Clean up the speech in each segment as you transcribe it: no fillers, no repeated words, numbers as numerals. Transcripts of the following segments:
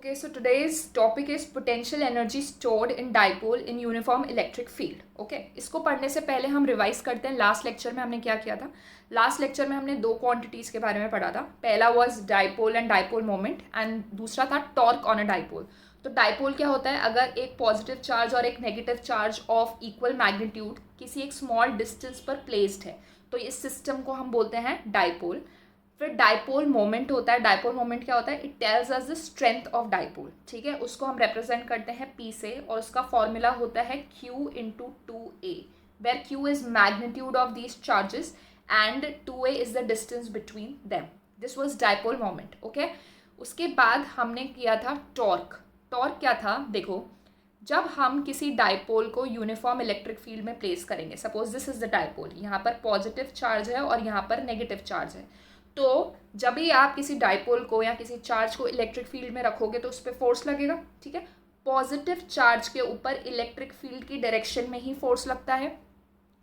Okay, so today's topic is potential energy stored in dipole in uniform electric field. Okay, इसको पढ़ने से पहले हम रिवाइज करते हैं लास्ट लेक्चर में हमने क्या किया था। लास्ट लेक्चर में हमने दो क्वांटिटीज़ के बारे में पढ़ा था। पहला was dipole and dipole moment and दूसरा था टॉर्क ऑन अ डाइपोल। तो डाइपोल क्या होता है, अगर एक पॉजिटिव चार्ज और एक negative charge of equal magnitude किसी एक स्मॉल डिस्टेंस पर प्लेस्ड है तो इस सिस्टम को हम बोलते हैं डाइपोल। फिर डाइपोल मोमेंट होता है। डाइपोल मोमेंट क्या होता है, it tells us the strength of dipole. ठीक है, उसको हम रिप्रेजेंट करते हैं पी से और उसका फॉर्मूला होता है Q into 2a, where Q is magnitude of these charges and 2a is the distance between them. This was dipole moment. Okay, उसके बाद हमने किया था टॉर्क। टॉर्क क्या था, देखो जब हम किसी डाइपोल को यूनिफॉर्म इलेक्ट्रिक फील्ड में प्लेस करेंगे, suppose this is the dipole, यहाँ पर पॉजिटिव चार्ज है और यहाँ पर नेगेटिव चार्ज है, तो जब भी आप किसी डाइपोल को या किसी चार्ज को इलेक्ट्रिक फील्ड में रखोगे तो उस पर फोर्स लगेगा। ठीक है, पॉजिटिव चार्ज के ऊपर इलेक्ट्रिक फील्ड की डायरेक्शन में ही फोर्स लगता है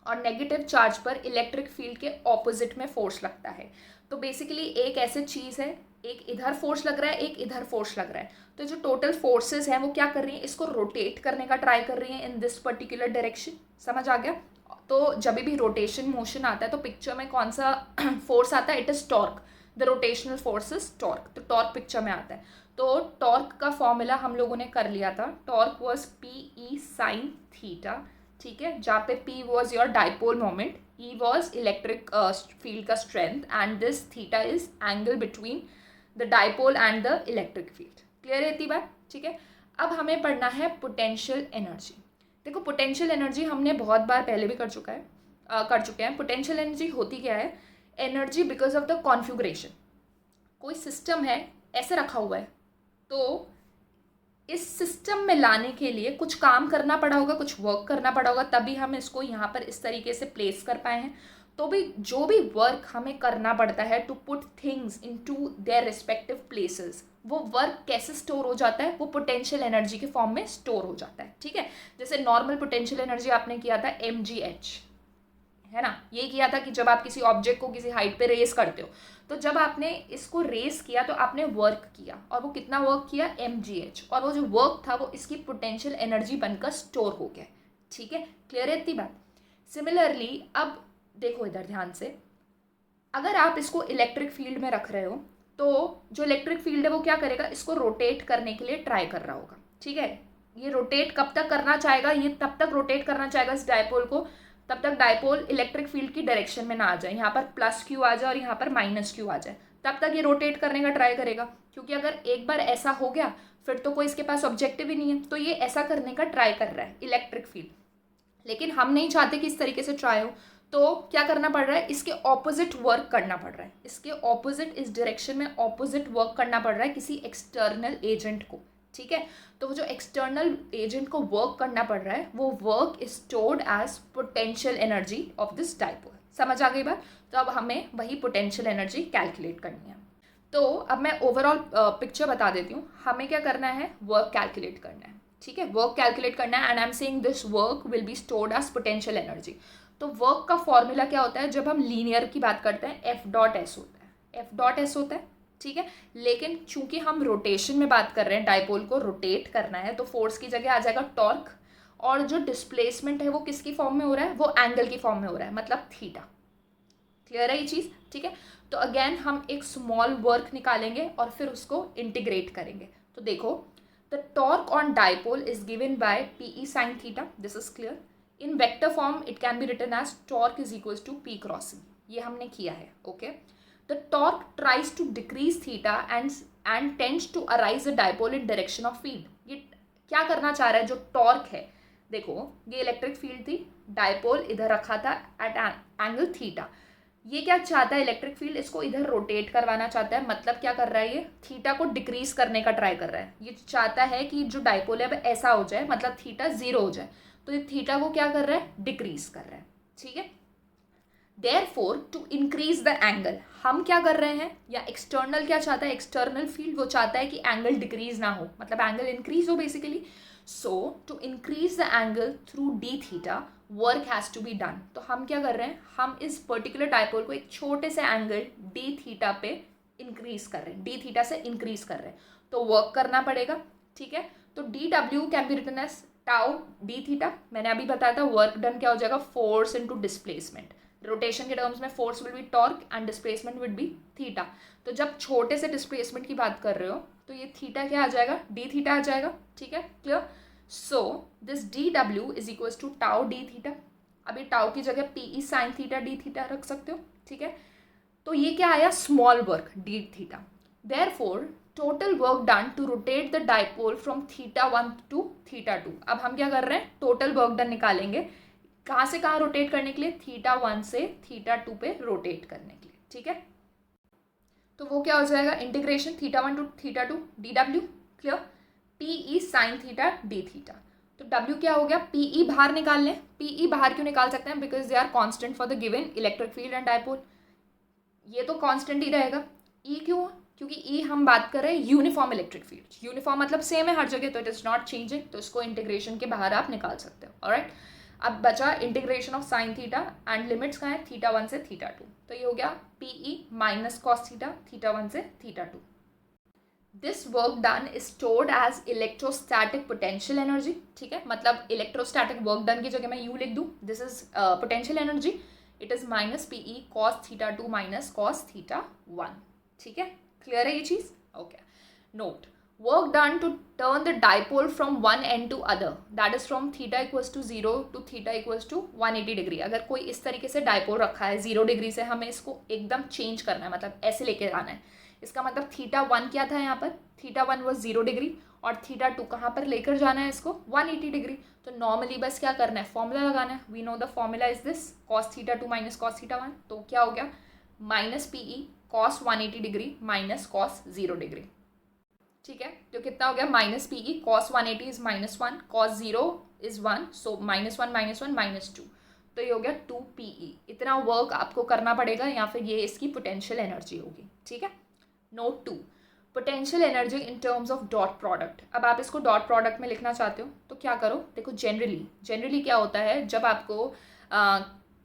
और नेगेटिव चार्ज पर इलेक्ट्रिक फील्ड के ऑपोजिट में फोर्स लगता है। तो बेसिकली एक ऐसी चीज़ है, एक इधर फोर्स लग रहा है, एक इधर फोर्स लग रहा है, तो जो टोटल फोर्सेस हैं वो क्या कर रही हैं, इसको रोटेट करने का ट्राई कर रही हैं इन दिस पर्टिकुलर डायरेक्शन। समझ आ गया। तो जब भी रोटेशन मोशन आता है तो पिक्चर में कौन सा फोर्स आता है, it is torque. The rotational force is torque, तो टॉर्क पिक्चर में आता है। तो टॉर्क का फॉर्मूला हम लोगों ने कर लिया था। Torque was PE sine theta. ठीक है, जहाँ पे P was your dipole moment, E was electric field का strength and this theta is angle between the dipole and the electric field. Clear है इतनी बात। ठीक है, अब हमें पढ़ना है पोटेंशियल एनर्जी। देखो पोटेंशियल एनर्जी हमने बहुत बार पहले भी कर चुके हैं। पोटेंशियल एनर्जी होती क्या है, energy because of the configuration. कोई सिस्टम है ऐसे रखा हुआ है, तो इस सिस्टम में लाने के लिए कुछ काम करना पड़ा होगा, कुछ वर्क करना पड़ा होगा, तभी हम इसको यहाँ पर इस तरीके से प्लेस कर पाए हैं। तो भी जो भी वर्क हमें करना पड़ता है to put things into their respective places, वो वर्क कैसे स्टोर हो जाता है, वो पोटेंशियल एनर्जी के फॉर्म में स्टोर हो जाता है। ठीक है, जैसे नॉर्मल पोटेंशियल एनर्जी आपने किया था mgh, है ना, ये किया था कि जब आप किसी ऑब्जेक्ट को किसी हाइट पे रेस करते हो, तो जब आपने इसको रेस किया तो आपने वर्क किया, और वो कितना वर्क किया, mgh, और वो जो वर्क था वो इसकी पोटेंशियल एनर्जी बनकर स्टोर हो गया। ठीक है, क्लियर है इतनी बात। सिमिलरली अब देखो इधर ध्यान से, अगर आप इसको इलेक्ट्रिक फील्ड में रख रहे हो तो जो इलेक्ट्रिक फील्ड है वो क्या करेगा, इसको रोटेट करने के लिए ट्राई कर रहा होगा। ठीक है, ये रोटेट कब तक करना चाहेगा, ये तब तक रोटेट करना चाहेगा इस डाइपोल को तब तक डाइपोल इलेक्ट्रिक फील्ड की डायरेक्शन में ना आ जाए, यहाँ पर +Q आ जाए और यहाँ पर -Q आ जाए, तब तक ये रोटेट करने का ट्राई करेगा। क्योंकि अगर एक बार ऐसा हो गया फिर तो कोई इसके पास ऑब्जेक्टिव ही नहीं है, तो ये ऐसा करने का ट्राई कर रहा है इलेक्ट्रिक फील्ड। लेकिन हम नहीं चाहते कि इस तरीके से ट्राई हो, तो क्या करना पड़ रहा है, इसके ऑपोजिट वर्क करना पड़ रहा है, इसके ऑपोजिट, इस डायरेक्शन में ऑपोजिट वर्क करना पड़ रहा है किसी एक्सटर्नल एजेंट को। ठीक है, तो वो जो एक्सटर्नल एजेंट को वर्क करना पड़ रहा है वो work is stored as potential energy of this dipole. समझ आ गई बात। तो अब हमें वही पोटेंशियल एनर्जी कैलकुलेट करनी है। तो अब मैं ओवरऑल पिक्चर बता देती हूँ। हमें क्या करना है, वर्क कैलकुलेट करना है। ठीक है, वर्क कैलकुलेट करना है and I am saying this work will be stored as potential energy. तो वर्क का फॉर्मूला क्या होता है, जब हम लीनियर की बात करते हैं F.S होता है, F.S होता है। ठीक है, लेकिन चूंकि हम रोटेशन में बात कर रहे हैं, डाइपोल को रोटेट करना है, तो फोर्स की जगह आ जाएगा टॉर्क, और जो डिस्प्लेसमेंट है वो किसकी फॉर्म में हो रहा है, वो एंगल की फॉर्म में हो रहा है, मतलब थीटा। क्लियर है ये चीज़। ठीक है, तो अगेन हम एक स्मॉल वर्क निकालेंगे और फिर उसको इंटीग्रेट करेंगे। तो देखो, the torque on dipole is given by PE sine theta, this is clear. In vector form it can be written as torque is equals to P crossing, ये हमने किया है। Okay, the torque tries to decrease theta and tends to arise the dipole in direction of field. ये क्या करना चाह रहा है, जो टॉर्क है, देखो ये इलेक्ट्रिक फील्ड थी, डाइपोल इधर रखा था एट एंगल थीटा, ये क्या चाहता है इलेक्ट्रिक फील्ड, इसको इधर रोटेट करवाना चाहता है। मतलब क्या कर रहा है, ये थीटा को डिक्रीज करने का ट्राई कर रहा है। ये चाहता है कि जो डाइपोल है अब ऐसा हो जाए, मतलब थीटा 0 हो जाए, तो ये थीटा को क्या कर रहा है, डिक्रीज कर रहा है। ठीक है, Therefore, to increase the angle, हम क्या कर रहे हैं, या एक्सटर्नल क्या चाहता है, एक्सटर्नल फील्ड वो चाहता है कि एंगल डिक्रीज ना हो, मतलब एंगल इंक्रीज हो basically. So to increase the angle through d theta work has to be done. तो हम क्या कर रहे हैं, हम इस पर्टिकुलर डाइपोल को एक छोटे से एंगल d थीटा पे इंक्रीज कर रहे हैं, d थीटा से इंक्रीज कर रहे हैं। तो वर्क करना पड़ेगा, ठीक है। तो D W can be written as tau D theta. मैंने अभी बताया था वर्क डन क्या हो जाएगा, फोर्स इनटू डिस्प्लेसमेंट। रोटेशन के टर्म्स में force will be torque and displacement will be theta. तो जब छोटे से डिस्प्लेसमेंट की बात कर रहे हो तो ये थीटा क्या आ जाएगा, डी थीटा आ जाएगा, ठीक है, clear. So this D W is equals to tau D theta. अभी टाउ की जगह P E sine theta D theta रख सकते हो, ठीक है। तो ये क्या आया, small work D theta. Therefore total work done to rotate the dipole from theta 1 to theta 2। अब हम क्या कर रहे हैं, टोटल वर्क डन निकालेंगे, कहाँ से कहाँ रोटेट करने के लिए, थीटा 1 से थीटा 2 पे रोटेट करने के लिए, ठीक है। तो वो क्या हो जाएगा, integration theta 1 to theta 2 D W, clear, P E sine theta D theta. तो W क्या हो गया, पी ई बाहर निकाल लें। पी ई बाहर क्यों निकाल सकते हैं, because they are constant for the given electric field and dipole. ये तो कांस्टेंट ही रहेगा। ई क्यों, क्योंकि ई हम बात कर रहे हैं यूनिफॉर्म इलेक्ट्रिक फील्ड। यूनिफॉर्म मतलब सेम है हर जगह, तो इट इज नॉट चेंजिंग, तो इसको इंटीग्रेशन के बाहर आप निकाल सकते हो, ऑलराइट। अब बचा integration of sine theta and limits कहाँ है, थीटा 1 से थीटा 2। तो ये हो गया P E minus cos theta, theta 1 से theta 2। This work done is stored as electrostatic potential energy, ठीक है। मतलब इलेक्ट्रोस्टैटिक वर्क डन की जगह मैं यू लिख दूँ, this is potential energy, it is minus P E cos theta 2 minus cos theta 1, ठीक है, क्लियर है ये चीज़, okay. Note, work done to turn the dipole from one end to other, that is from theta equals to 0 to theta equals to 180 degree. अगर कोई इस तरीके से डाइपोल रखा है 0 डिग्री से, हमें इसको एकदम चेंज करना है, मतलब ऐसे लेके आना है। इसका मतलब थीटा 1 क्या था यहाँ पर, थीटा 1 वॉज 0 डिग्री, और थीटा 2 कहाँ पर लेकर जाना है इसको, 180 डिग्री। तो नॉर्मली बस क्या करना है, फॉर्मूला लगाना है। We know the formula is this, cos theta 2 minus cos theta 1। तो क्या हो गया, minus P E cos 180 degree minus cos 0 degree, ठीक है। तो कितना हो गया, minus P E cos 180 is -1, cos 0 is 1, so -1 -1 -2। तो ये हो गया 2 पी ई। इतना वर्क आपको करना पड़ेगा, या फिर ये इसकी पोटेंशियल एनर्जी होगी, ठीक है। Note 2, potential energy in terms of dot product. अब आप इसको डॉट प्रोडक्ट में लिखना चाहते हो तो क्या करो, देखो जनरली क्या होता है, जब आपको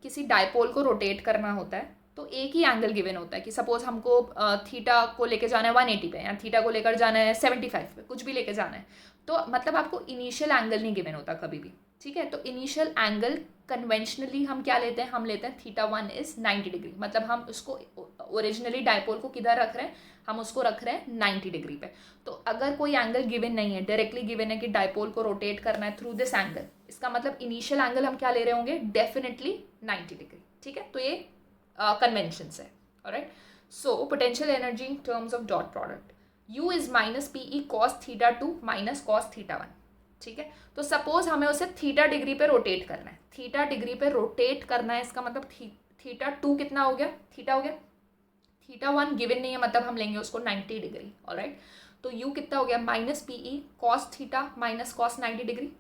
किसी डाइपोल को रोटेट करना होता है तो एक ही एंगल गिवन होता है, कि सपोज हमको थीटा को लेकर जाना है 180 पे, या थीटा को लेकर जाना है 75 पे, कुछ भी लेकर जाना है, तो मतलब आपको इनिशियल एंगल नहीं गिवन होता कभी भी, ठीक है। तो इनिशियल एंगल कन्वेंशनली हम क्या लेते हैं, हम लेते हैं थीटा 1 इज 90 डिग्री। मतलब हम उसको ओरिजिनली डाइपोल को किधर रख रहे हैं, हम उसको रख रहे हैं 90 डिग्री पे। तो अगर कोई एंगल गिवन नहीं है, डायरेक्टली गिवन है कि डाइपोल को रोटेट करना है थ्रू दिस एंगल, इसका मतलब इनिशियल एंगल हम क्या ले रहे होंगे, डेफिनेटली 90 डिग्री, ठीक है। तो ये कन्वेंशंस है, alright. So potential energy in terms of dot product, U is minus P E cos theta 2 minus cos theta 1, ठीक है। तो सपोज हमें उसे थीटा डिग्री पे रोटेट करना है, थीटा डिग्री पे रोटेट करना है, इसका मतलब थीटा 2 कितना हो गया, थीटा हो गया, थीटा 1 गिवन नहीं है, मतलब हम लेंगे उसको 90 डिग्री, ऑलराइट। तो U कितना हो गया, minus P E cos theta minus cos 90 degree.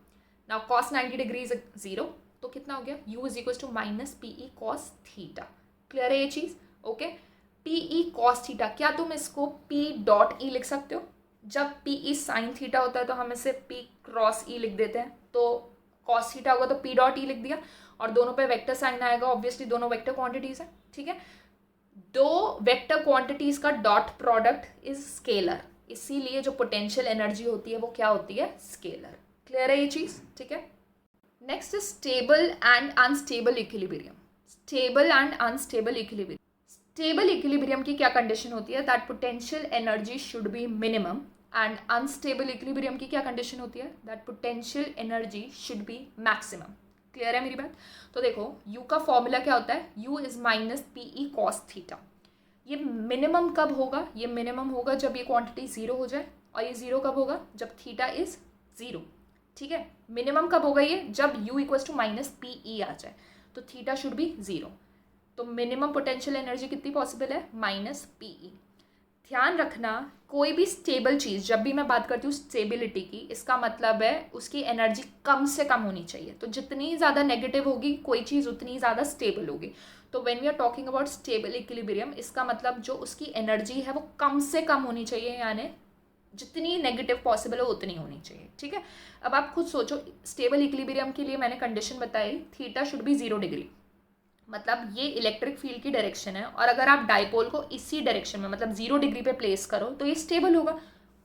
Now cos 90 degree is 0, तो कितना हो गया, U is equal to minus P E cos theta. Clear है ये चीज़, okay. P E cos theta, क्या तुम इसको P डॉट ई लिख सकते हो। जब पी ई साइन थीटा होता है तो हम इसे P क्रॉस ई लिख देते हैं, तो कॉस थीटा होगा तो P डॉट ई लिख दिया, और दोनों पे वेक्टर साइन आएगा, ऑब्वियसली दोनों वेक्टर क्वांटिटीज है, ठीक है। दो वेक्टर क्वांटिटीज का डॉट प्रोडक्ट इज स्केलर, इसीलिए जो पोटेंशियल एनर्जी होती है वो क्या होती है, स्केलर। क्लियर है ये चीज़, ठीक है। Next is stable and unstable equilibrium. Stable and unstable equilibrium, stable equilibrium की क्या कंडीशन होती है, that potential energy should be minimum, and unstable equilibrium की क्या कंडीशन होती है, that potential energy should be maximum. Clear है मेरी बात। तो देखो U का फॉर्मूला क्या होता है, U is minus P E cos theta. ये मिनिमम कब होगा, ये मिनिमम होगा जब ये क्वांटिटी 0 हो जाए, और ये 0 कब होगा, जब थीटा इज 0, ठीक है। मिनिमम कब होगा ये, जब U equals to minus P E आ जाए, तो थीटा शुड बी 0। तो मिनिमम पोटेंशियल एनर्जी कितनी पॉसिबल है, माइनस पी ई। ध्यान रखना, कोई भी स्टेबल चीज़, जब भी मैं बात करती हूँ स्टेबिलिटी की, इसका मतलब है उसकी एनर्जी कम से कम होनी चाहिए। तो जितनी ज़्यादा नेगेटिव होगी कोई चीज़, उतनी ज़्यादा स्टेबल होगी। तो when we are talking about stable equilibrium, इसका मतलब जो उसकी एनर्जी है वो कम से कम होनी चाहिए, यानी जितनी नेगेटिव पॉसिबल हो उतनी होनी चाहिए, ठीक है। अब आप खुद सोचो, स्टेबल इक्विलिब्रियम के लिए मैंने कंडीशन बताई, थीटा शुड बी 0 डिग्री, मतलब ये इलेक्ट्रिक फील्ड की डायरेक्शन है, और अगर आप डाइपोल को इसी डायरेक्शन में मतलब 0 डिग्री पे प्लेस करो तो ये स्टेबल होगा।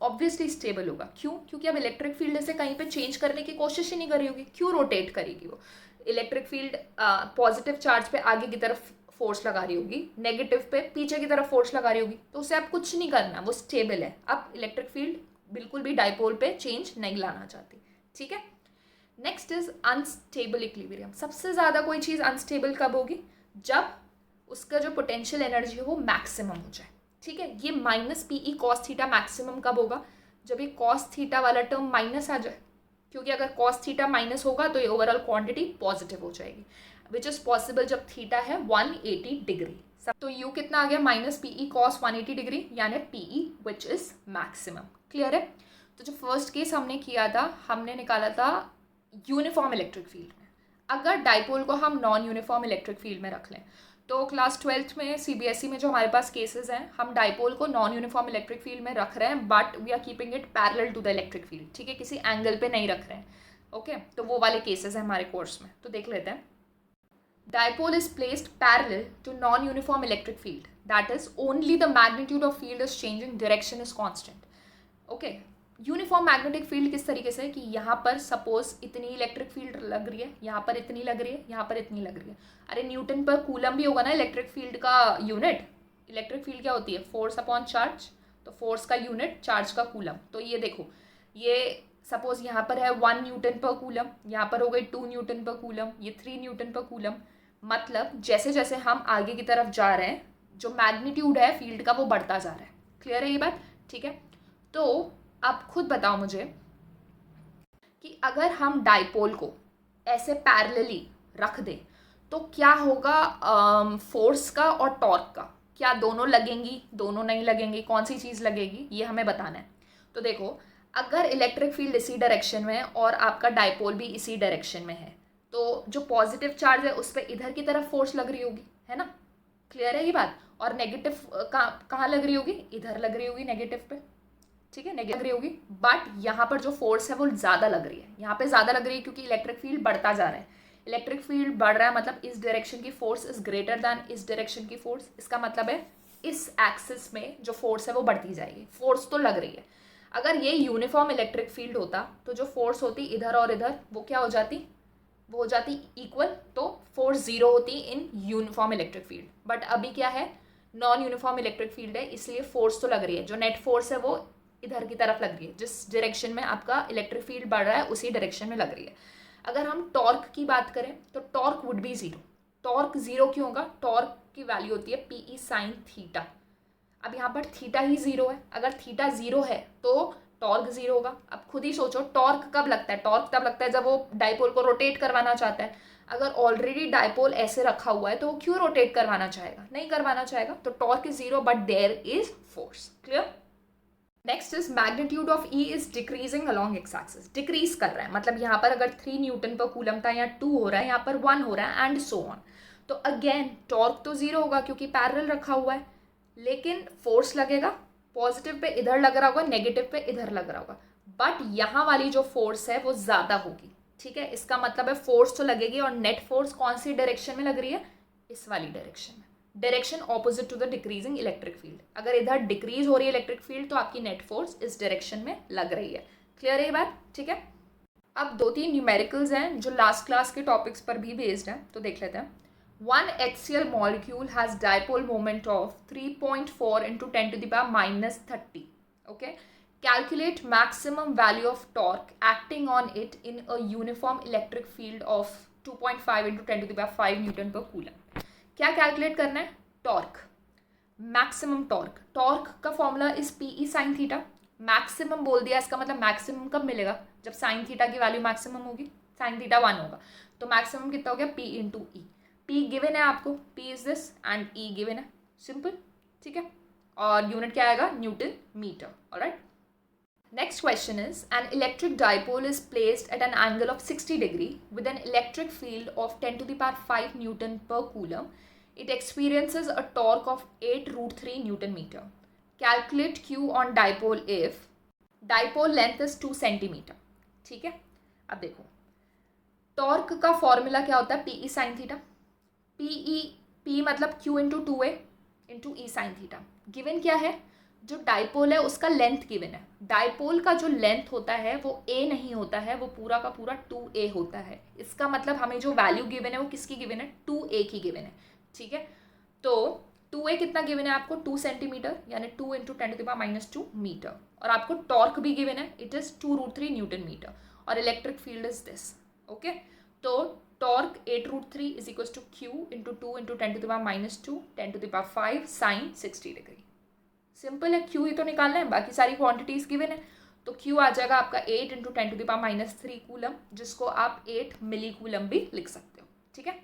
ऑब्वियसली स्टेबल होगा। क्यों? क्योंकि अब इलेक्ट्रिक फील्ड से कहीं पे चेंज करने की कोशिश ही नहीं करी होगी। क्यों रोटेट करेगी वो? इलेक्ट्रिक फील्ड पॉजिटिव चार्ज पे आगे की तरफ फोर्स लगा रही होगी, नेगेटिव पे पीछे की तरफ फोर्स लगा रही होगी, तो उसे अब कुछ नहीं करना, वो स्टेबल है। अब इलेक्ट्रिक फील्ड बिल्कुल भी डाइपोल पे चेंज नहीं लाना चाहती। ठीक है, नेक्स्ट इज अनस्टेबल इक्विलिब्रियम। सबसे ज़्यादा कोई चीज़ अनस्टेबल कब होगी? जब उसका जो पोटेंशियल एनर्जी है वो मैक्सिमम हो जाए। ठीक है, ये minus P E cos theta maximum कब होगा? जब ये कॉस थीटा वाला टर्म माइनस आ जाए, क्योंकि अगर कॉस थीटा माइनस होगा तो ये ओवरऑल क्वांटिटी पॉजिटिव हो जाएगी, विच इज़ पॉसिबल जब थीटा है 180 डिग्री। तो यू कितना आ गया? Minus P E cos 180 degree, यानी P E which is maximum. Clear है? तो जो फर्स्ट केस हमने किया था, हमने निकाला था यूनिफॉर्म इलेक्ट्रिक फील्ड में। अगर डाइपोल को हम नॉन यूनिफॉर्म इलेक्ट्रिक फील्ड में रख लें, तो क्लास 12th में सीबीएसई में जो हमारे पास केसेस हैं, हम डाइपोल को नॉन यूनिफॉर्म इलेक्ट्रिक फील्ड में रख रहे हैं, but we are keeping it parallel to the electric field. ठीक है, किसी एंगल पे नहीं रख रहे हैं। ओके, तो वो वाले केसेस हैं हमारे कोर्स में, तो देख लेते हैं। Dipole is placed parallel to non uniform electric field, that is only the magnitude of field is changing, direction is constant. Okay, uniform magnetic field किस तरीके से है कि यहाँ पर सपोज इतनी इलेक्ट्रिक फील्ड लग रही है, यहाँ पर इतनी लग रही है, यहाँ पर इतनी लग रही है। अरे न्यूटन पर कूलम भी होगा ना इलेक्ट्रिक फील्ड का यूनिट। इलेक्ट्रिक फील्ड क्या होती है? Force upon charge. तो फोर्स का यूनिट चार्ज का कूलम। तो ये देखो, ये सपोज यहाँ पर है 1 न्यूटन पर कूलम, यहाँ पर हो गई 2 न्यूटन पर कूलम, ये 3 न्यूटन पर कूलम। मतलब जैसे जैसे हम आगे की तरफ जा रहे हैं, जो मैग्नीट्यूड है फील्ड का वो बढ़ता जा रहा है। क्लियर है ये बात? ठीक है, तो आप खुद बताओ मुझे कि अगर हम डाइपोल को ऐसे पैरेलली रख दें तो क्या होगा फोर्स का और टॉर्क का? क्या दोनों लगेंगी, दोनों नहीं लगेंगी, कौन सी चीज़ लगेगी, ये हमें बताना है। तो देखो, अगर इलेक्ट्रिक फील्ड इसी डायरेक्शन में है और आपका डाइपोल भी इसी डायरेक्शन में है, तो जो पॉजिटिव चार्ज है उस पर इधर की तरफ फोर्स लग रही होगी, है ना? क्लियर है ये बात? और नेगेटिव कहाँ लग रही होगी? इधर लग रही होगी, नेगेटिव पे। ठीक है, नेगेटिव लग रही होगी, बट यहाँ पर जो फोर्स है वो ज़्यादा लग रही है। यहाँ पे ज़्यादा लग रही है क्योंकि इलेक्ट्रिक फील्ड बढ़ता जा रहा है। इलेक्ट्रिक फील्ड बढ़ रहा है मतलब इस डायरेक्शन की फोर्स इज ग्रेटर दैन इस डायरेक्शन की फोर्स। इसका मतलब है इस एक्सिस में जो फोर्स है वो बढ़ती जाएगी। फोर्स तो लग रही है। अगर ये यूनिफॉर्म इलेक्ट्रिक फील्ड होता तो जो फोर्स होती इधर और इधर वो क्या हो जाती? वो हो जाती इक्वल, तो फोर्स जीरो होती in uniform electric field. But अभी क्या है? नॉन यूनिफॉर्म इलेक्ट्रिक फील्ड है, इसलिए फोर्स तो लग रही है। जो नेट फोर्स है वो इधर की तरफ लग रही है, जिस डायरेक्शन में आपका इलेक्ट्रिक फील्ड बढ़ रहा है उसी डायरेक्शन में लग रही है। अगर हम टॉर्क की बात करें तो torque would be zero. Torque zero क्यों होगा? टॉर्क की वैल्यू होती है पी ई साइन थीटा। अब यहाँ पर थीटा ही जीरो है। अगर थीटा जीरो है तो टॉर्क जीरो होगा। अब खुद ही सोचो, टॉर्क कब लगता है? टॉर्क तब लगता है जब वो डाइपोल को रोटेट करवाना चाहता है। अगर ऑलरेडी डाइपोल ऐसे रखा हुआ है तो वो क्यों रोटेट करवाना चाहेगा? नहीं करवाना चाहेगा। तो torque is zero but there is force. Clear? Next is magnitude of E is decreasing along X axis. Decrease कर रहा है, मतलब यहाँ पर अगर 3 न्यूटन पर कूलम था, यहाँ 2 हो रहा है, यहाँ पर 1 हो रहा है, एंड सो ऑन। तो अगेन टॉर्क तो जीरो होगा क्योंकि पैरेलल रखा हुआ है, लेकिन फोर्स लगेगा। पॉजिटिव पे इधर लग रहा होगा, नेगेटिव पे इधर लग रहा होगा, बट यहाँ वाली जो फोर्स है वो ज़्यादा होगी। ठीक है, इसका मतलब है फोर्स तो लगेगी, और नेट फोर्स कौन सी डायरेक्शन में लग रही है? इस वाली डायरेक्शन में। Direction opposite to the decreasing electric field. अगर इधर डिक्रीज हो रही है इलेक्ट्रिक फील्ड तो आपकी नेट फोर्स इस डायरेक्शन में लग रही है। क्लियर है ये बात? ठीक है, अब 2-3 न्यूमेरिकल्स हैं जो लास्ट क्लास के टॉपिक्स पर भी बेस्ड हैं, तो देख लेते हैं। 1 HCl molecule has dipole moment of 3.4 into 10 to the power -30. Okay, calculate maximum value of torque acting on it in a uniform electric field of 2.5 into 10 to the power 5 Newton per coulomb. क्या calculate करना है? Torque, maximum torque. Torque का formula is P E sine theta. Maximum बोल दिया, इसका मतलब maximum कब मिलेगा? जब साइन थीटा की वैल्यू मैक्सिमम होगी। साइन थीटा 1 होगा तो मैक्सिमम कितना हो गया? P into E. P given है आपको, P is this and E given है, सिंपल। ठीक है, और यूनिट क्या आएगा? Newton metre. All right, next question is an electric dipole is placed at an angle of 60 degree with an electric field of 10 to the power 5 Newton पर coulomb. It experiences a torque of 8√3 Newton meter. Calculate Q on dipole if dipole length is 2 centimetre. ठीक है, अब देखो torque का formula क्या होता है? P E sine theta. P मतलब Q इंटू 2A इंटू ई साइन थीटा। गिवन क्या है? जो डाइपोल है उसका लेंथ गिवन है। डाइपोल का जो लेंथ होता है वो a नहीं होता है, वो पूरा का पूरा 2a होता है। इसका मतलब हमें जो वैल्यू गिवन है वो किसकी गिवन है, 2a की गिवन है, ठीक है। तो 2a कितना गिवन है आपको, 2 सेंटीमीटर, यानी 2 × 10⁻⁻2 मीटर। और आपको टॉर्क भी गिवन है, इट इज़ 2√3 न्यूटन मीटर। और electric field is this, okay. तो torque 8√3 is equal to Q × 2 × 10⁻⁻2 10⁵ sin 60 degree. Simple है, Q ही तो निकालना है, बाकी सारी क्वांटिटीज गिवन है। तो Q आ जाएगा आपका 8 × 10⁻³ कूलम, जिसको आप 8 मिली कूलम भी लिख सकते हो, ठीक है।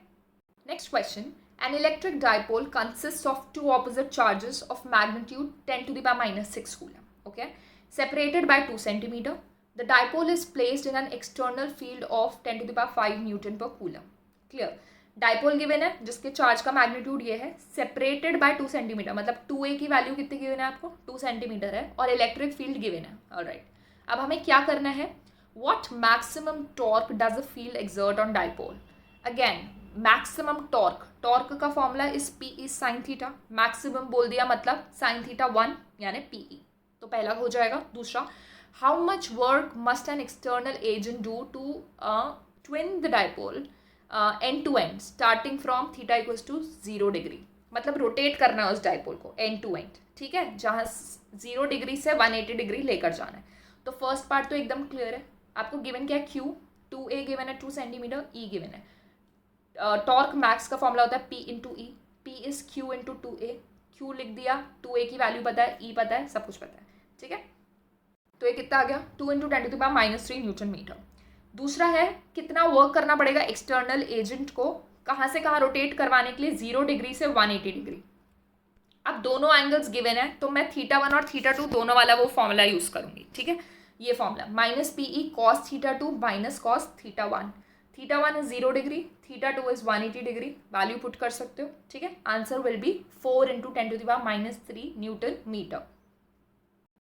Next question, an electric dipole consists of two opposite charges of magnitude 10⁻⁻6 coulomb, okay, separated by 2 centimeter. The dipole is placed in an external field of 10⁵ Newton per coulomb. Clear? Dipole given है जिसके charge का magnitude ये है, separated by 2 centimetre, मतलब 2a की value कितनी given है आपको, 2 सेंटीमीटर है, और इलेक्ट्रिक फील्ड गिवन है। ऑलराइट, अब हमें क्या करना है, what maximum torque does a field exert on dipole. Again maximum torque, torque का formula is P is sine theta, maximum बोल दिया मतलब साइन थीटा 1 यानी PE, तो पहला हो जाएगा। दूसरा, how much work must an external agent do to twin the dipole end to end starting from theta equals to 0 degree, मतलब रोटेट करना है उस डाइपोल को एंड टू एंड, ठीक है, जहाँ 0 डिग्री से 180 डिग्री लेकर जाना है। तो फर्स्ट पार्ट तो एकदम क्लियर है, आपको गिवन क्या है, Q 2a गिवन है 2 सेंटीमीटर, E गिवन है। टॉर्क मैक्स का फॉर्मूला होता है P × E, P is Q × 2a, Q लिख दिया, 2a की वैल्यू पता है, E पता है, सब कुछ पता है, ठीक है। तो ये कितना आ गया, 2 × 10⁻³ न्यूटन मीटर। दूसरा है कितना वर्क करना पड़ेगा एक्सटर्नल एजेंट को, कहाँ से कहाँ रोटेट करवाने के लिए, 0 डिग्री से 180 डिग्री। अब दोनों एंगल्स गिवन है तो मैं θ1 और θ2 दोनों वाला वो फॉर्मूला यूज करूंगी, ठीक है। ये formula -PE cos θ2 - cos θ1, θ1 is 0 degree, θ2 is 180 degree, value put कर सकते हो, ठीक है। Answer will be 4 × 10⁻³ newton metre.